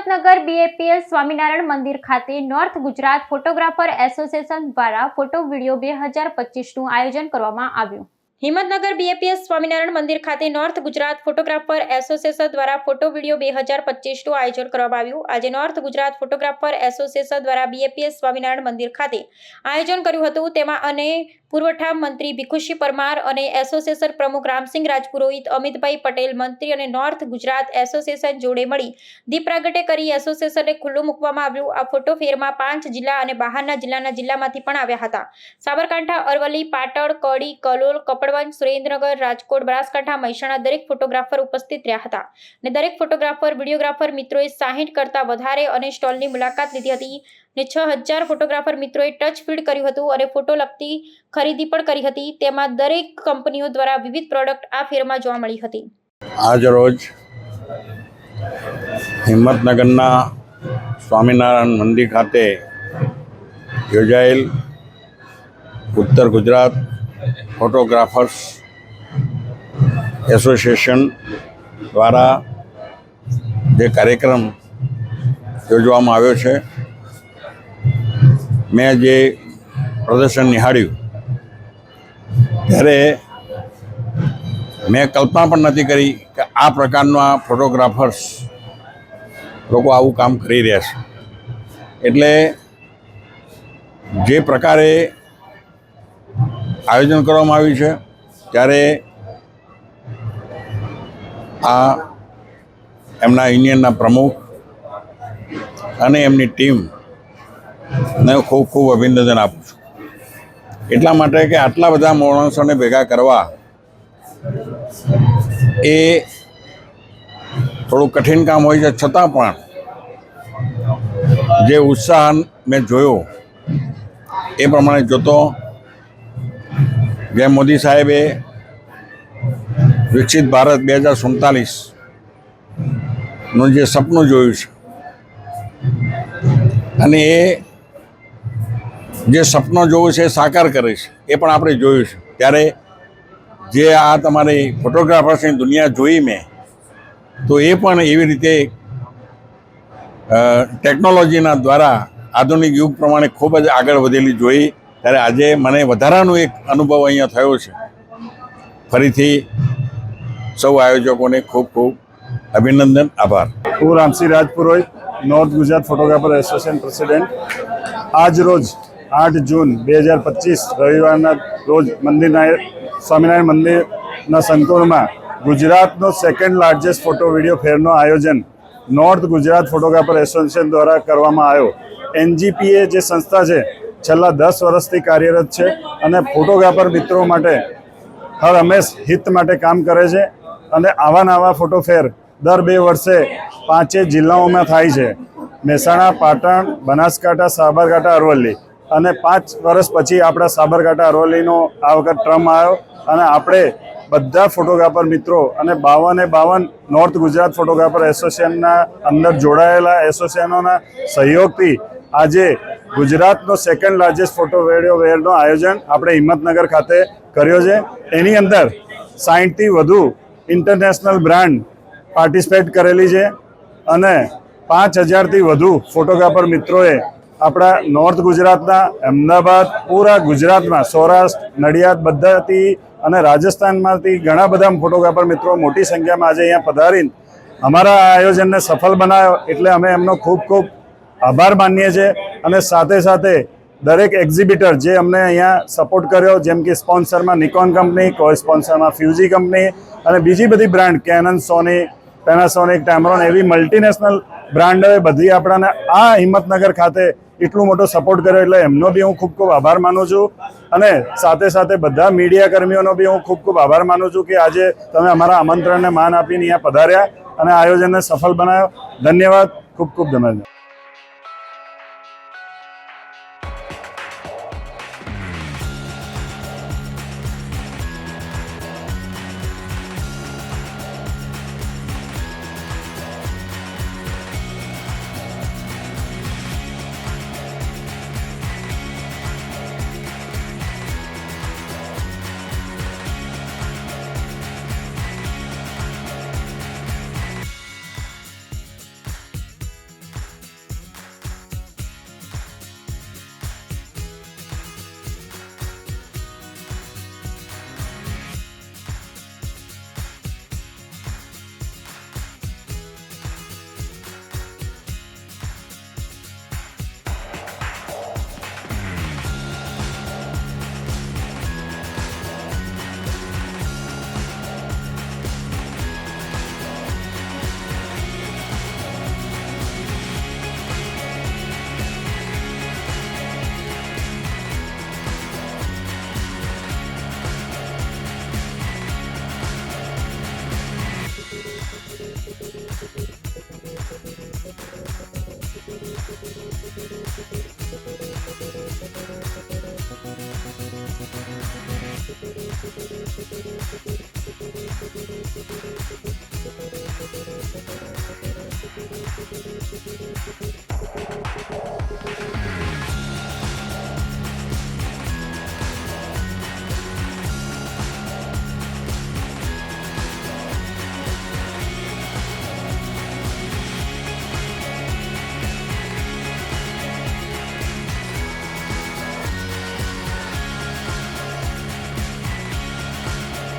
Himmatnagar BAPL Swaminarayan મંદિર ખાતે north Gujarat photographer association દ્વારા ફોટો વિડીયો 2025નું આયોજન કરવામાં આવ્યું। હિંમતનગર BAPL સ્વામિનારાયણ મંદિર ખાતે નોર્થ ગુજરાત ફોટોગ્રાફર એસોસિએશન દ્વારા ફોટો વિડીયો 2025નું આયોજન કરવામાં આવ્યું। આજે નોર્થ ગુજરાત ફોટોગ્રાફર એસોસિએશન દ્વારા BAPL સ્વામિનારાયણ મંદિર ખાતે આયોજન કર્યું હતું। તેમાં અને પુરવઠા મંત્રી ભીખુસિંહ પરમાર અને એસોસિએશન પ્રમુખ રામસિંહ રાજપુરોહિત, અમિતભાઈ પટેલ મંત્રી અને નોર્થ ગુજરાત એસોસિએશન જોડે મળી દીપ પ્રાગટ્ય કરી એસોસિએશનને ખુલ્લું મૂકવામાં આવ્યું। આ ફોટો ફેરમાં 5 જિલ્લા અને બહારના જિલ્લામાંથી પણ આવ્યા હતા। સાબરકાંઠા, અરવલ્લી, પાટણ, કડી, કલોલ, કપડવંજ, સુરેન્દ્રનગર, રાજકોટ, બનાસકાંઠા, મહેસાણા દરેક ફોટોગ્રાફર ઉપસ્થિત રહ્યા હતા અને દરેક ફોટોગ્રાફર, વિડીયોગ્રાફર મિત્રોએ 60 કરતાં વધારે અને સ્ટોલની મુલાકાત લીધી હતી અને 6000 ફોટોગ્રાફર મિત્રોએ ટચ ફીડ કર્યું હતું અને ફોટો લગતી ખરીદી પણ કરી હતી। તેમાં દરેક કંપનીઓ દ્વારા વિવિધ પ્રોડક્ટ આ ફેરમાં જોવા મળી હતી। આજ રોજ હિંમતનગરના સ્વામિનારાયણ મંદિર ખાતે યોજાયેલ ઉત્તર ગુજરાત ફોટોગ્રાફર્સ એસોસિએશન દ્વારા જે કાર્યક્રમ યોજવામાં આવ્યો છે, મેં જે પ્રદર્શન નિહાળ્યું ત્યારે મેં કલ્પના પણ નથી કરી કે આ પ્રકારના ફોટોગ્રાફર્સ લોકો આવું કામ કરી રહ્યા છે। એટલે જે પ્રકારે આયોજન કરવામાં આવ્યું છે ત્યારે આ એમના યુનિયનના પ્રમુખ અને એમની ટીમને ખૂબ ખૂબ અભિનંદન આપું છું। એટલા માટે કે આટલા બધા માણસોને ભેગા કરવા એ થોડું કઠિન કામ હોય છે, છતાં પણ જે ઉત્સાહ મેં જોયો એ પ્રમાણે જોતો જેમ મોદી સાહેબે વિકસિત ભારત 2047નું જે સપનું જોયું છે અને એ જે સપનો જોવું છે એ સાકાર કરે છે, એ પણ આપણે જોયું છે। ત્યારે જે આ તમારી ફોટોગ્રાફર્સની દુનિયા જોઈ મેં, તો એ પણ એવી રીતે ટેકનોલોજીના દ્વારા આધુનિક યુગ પ્રમાણે ખૂબ જ આગળ વધેલી જોઈ। ત્યારે આજે મને વધારાનો એક અનુભવ અહીંયા થયો છે। ફરીથી સૌ આયોજકોને ખૂબ ખૂબ અભિનંદન, આભાર। હું Ramsingh Rajpurohit, North Gujarat photographer association president. આજ રોજ 8 જૂન 2025 રવિવારના રોજ સ્વામિનારાયણ મંદિરના સંકુલમાં ગુજરાતનો સેકન્ડ લાર્જેસ્ટ ફોટો વિડીયો ફેરનો આયોજન નોર્થ ગુજરાત ફોટોગ્રાફર એસોસિએશન દ્વારા કરવામાં આવ્યો। NGPA જે સંસ્થા છે છેલ્લા 10 વર્ષથી કાર્યરત છે અને ફોટોગ્રાફર મિત્રો માટે હર હંમેશ હિત માટે કામ કરે છે અને આવા ફોટો ફેર દર 2 વર્ષે 5 જિલ્લાઓમાં થાય છે, મહેસાણા, પાટણ, બનાસકાંઠા, સાબરકાંઠા, અરવલ્લી, અને 5 વર્ષ પછી આપણા સાબરકાંઠા અરવલ્લીનો આ વખત ટ્રમ આવ્યો અને આપણે બધા ફોટોગ્રાફર મિત્રો અને 52 નોર્થ ગુજરાત ફોટોગ્રાફર એસોસિએશનના અંદર જોડાયેલા એસોસિએશનોના સહયોગથી આજે ગુજરાતનો સેકન્ડ લાર્જેસ્ટ ફોટો વિડીયો ફેરનો આયોજન આપણે હિંમતનગર ખાતે કર્યો છે। એની અંદર 60થી વધુ ઇન્ટરનેશનલ બ્રાન્ડ પાર્ટિસિપેટ કરેલી છે અને 5000થી વધુ ફોટોગ્રાફર મિત્રોએ આપણા નોર્થ ગુજરાતના, અમદાવાદ, પૂરા ગુજરાતમાં, સૌરાષ્ટ્ર, નડિયાદ બધાથી અને રાજસ્થાનમાંથી ઘણા બધા ફોટોગ્રાફર મિત્રો મોટી સંખ્યામાં આજે અહીંયા પધારીને અમારા આ આયોજનને સફળ બનાવ્યો, એટલે અમે એમનો ખૂબ ખૂબ આભાર માનીએ છીએ। અને સાથે સાથે દરેક એક્ઝિબિટર જે અમને અહીંયા સપોર્ટ કર્યો, જેમ કે સ્પોન્સરમાં નિકોન કંપની, કોઈ સ્પોન્સરમાં ફ્યુજી કંપની અને બીજી બધી બ્રાન્ડ કેનન, સોની, પેનાસોનિક, ટેમરોન એવી મલ્ટીનેશનલ બ્રાન્ડોએ બધી આપણાને આ હિંમતનગર ખાતે એટલું મોટો સપોર્ટ કર્યો, એટલે એમનો બી હું ખૂબ ખૂબ આભાર માનું છું। અને સાથે સાથે બધા મીડિયા કર્મીઓનો બી હું ખૂબ ખૂબ આભાર માનું છું કે આજે તમે અમારા આમંત્રણને માન આપીને અહીંયા પધાર્યા અને આયોજનને સફળ બનાવ્યો। ધન્યવાદ, ખૂબ ખૂબ ધન્યવાદ।